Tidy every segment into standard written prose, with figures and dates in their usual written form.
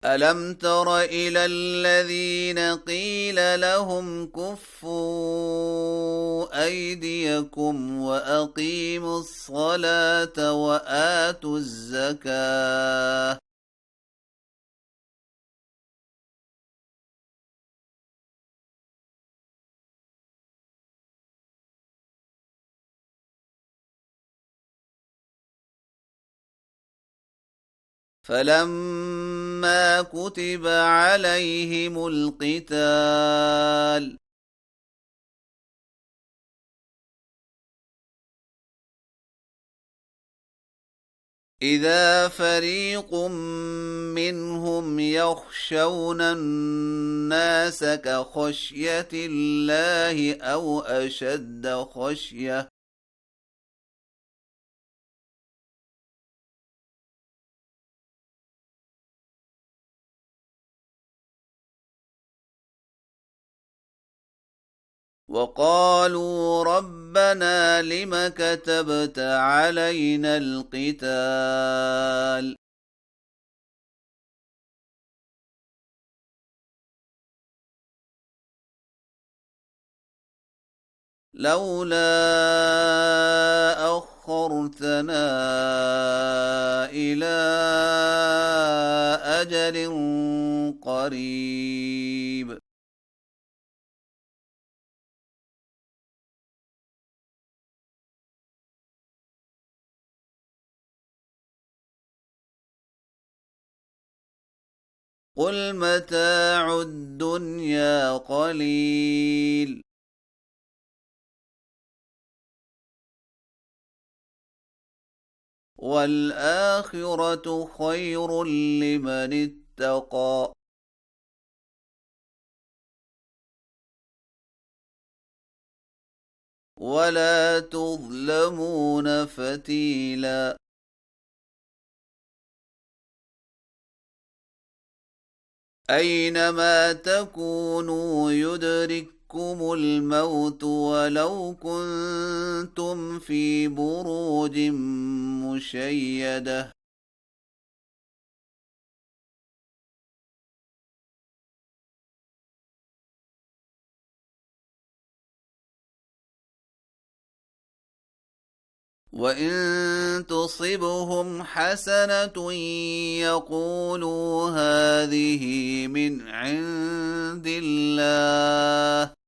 ألم تر إلى الذين قيل لهم كفوا أيديكم وأقيموا الصلاة وآتوا الزكاة فلما كتب عليهم القتال إذا فريق منهم يخشون الناس كخشية الله أو أشد خشية وقالوا ربنا لم كتبت علينا القتال لولا أخرتنا إلى أجل قريب قل متاع الدنيا قليل والآخرة خير لمن اتقى ولا تظلمون فتيلا أينما تكونوا يدرككم الموت ولو كنتم في بروج مشيدة وإن تصبهم حسنة يقولوا هذه من عند الله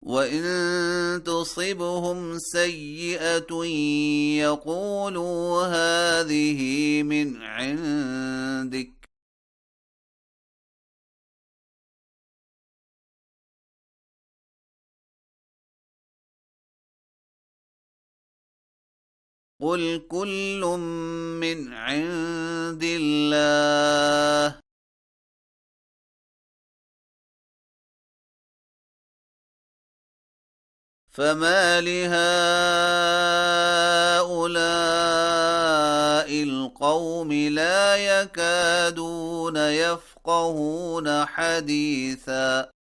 وإن تصبهم سيئة يقولوا هذه من عندك قل كل من عند الله فما لهؤلاء القوم لا يكادون يفقهون حديثا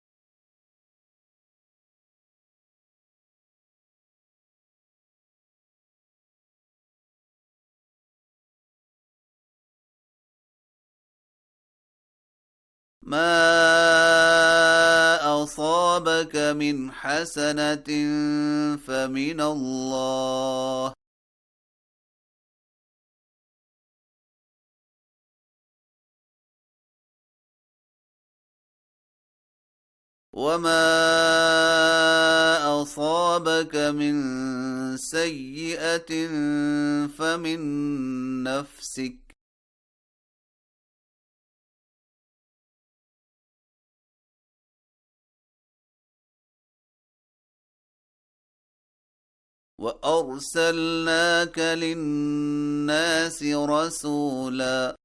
ما أصابك من حسنة فمن الله وما أصابك من سيئة فمن نفسك وأرسلناك للناس رسولا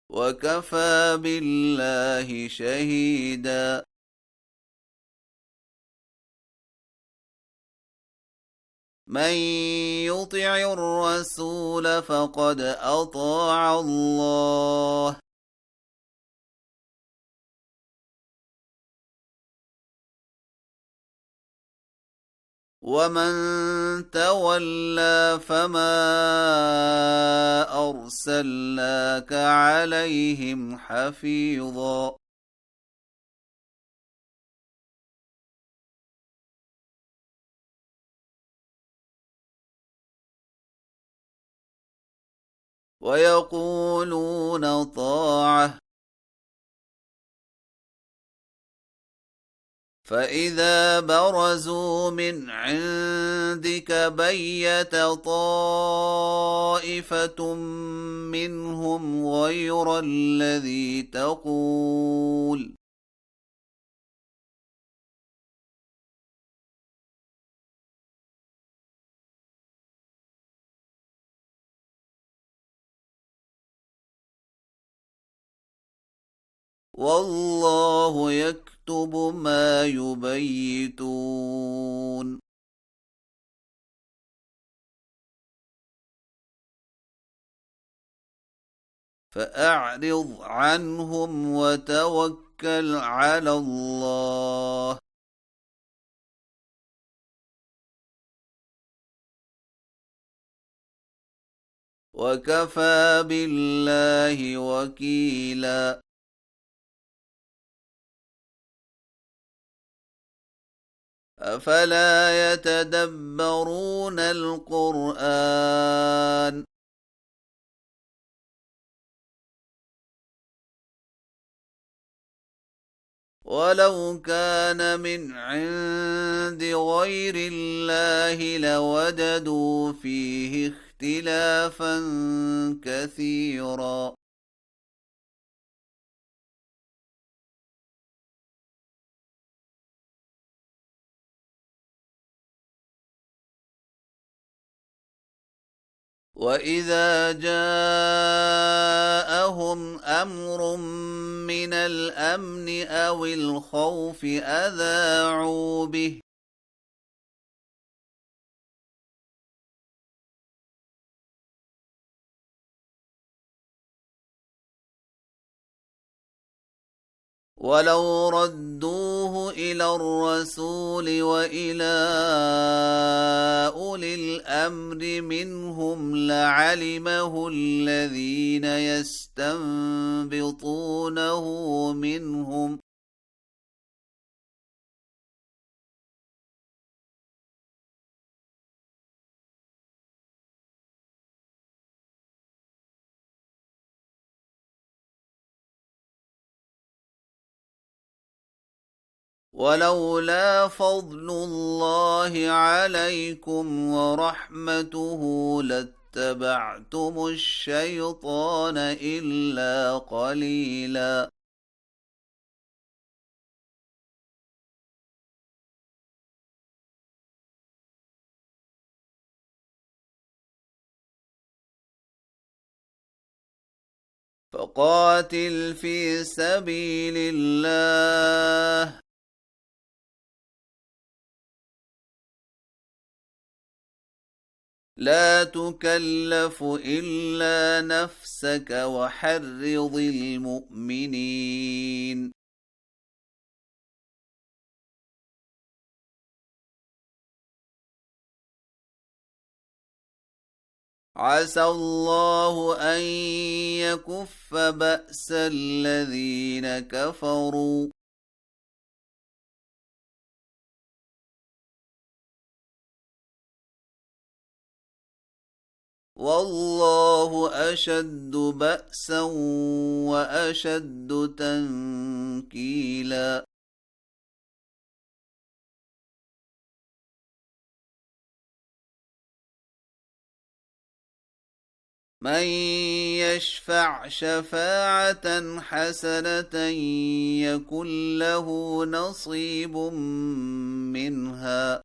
وكفى بالله شهيدا من يطع الرسول فقد أطاع الله ومن تولى فما أرسلناك عليهم حفيظا ويقولون طاعة فإذا برزوا من عندك بيت طائفة منهم غير الذي تقول والله يكتب ما يبيتون فأعرض عنهم وتوكل على الله وكفى بالله وكيلا أفلا يتدبرون القرآن ولو كان من عند غير الله لوجدوا فيه اختلافا كثيرا وإذا جاءهم أمر من الأمن أو الخوف أذاعوا به ولو ردوه إلى الرسول وإلى أولي الأمر منهم لعلمه الذين يستنبطونه منهم ولولا فضل الله عليكم ورحمته لاتبعتم الشيطان إلا قليلا فقاتل في سبيل الله لا تكلف إلا نفسك وحرض المؤمنين عسى الله أن يكف بأس الذين كفروا والله أشد بأسا وأشد تنكيلا من يشفع شفاعة حسنة يكن له نصيب منها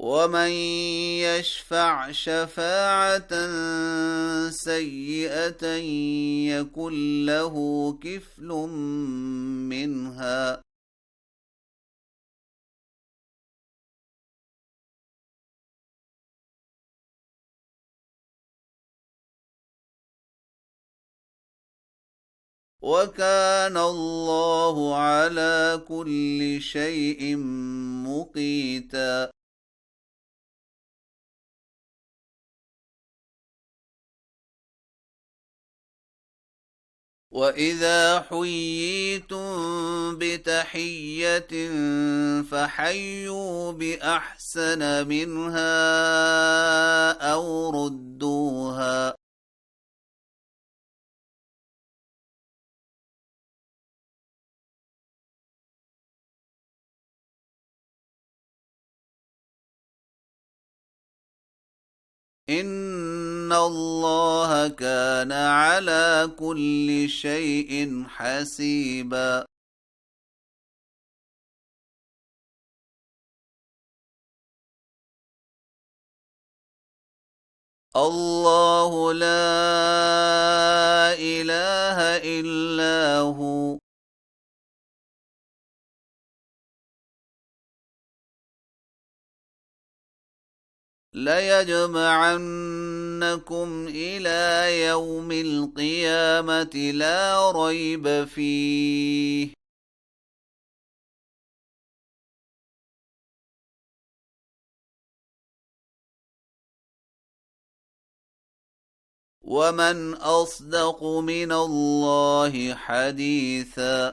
ومن يشفع شفاعة سيئة يكن له كفل منها وكان الله على كل شيء مقيتا وإذا حييتم بتحية فحيوا بأحسن منها أو ردوها إن الله كان على كل شيء حسيبا الله لا إله إلا هو ليجمعنكم إلى يوم القيامة لا ريب فيه ومن أصدق من الله حديثا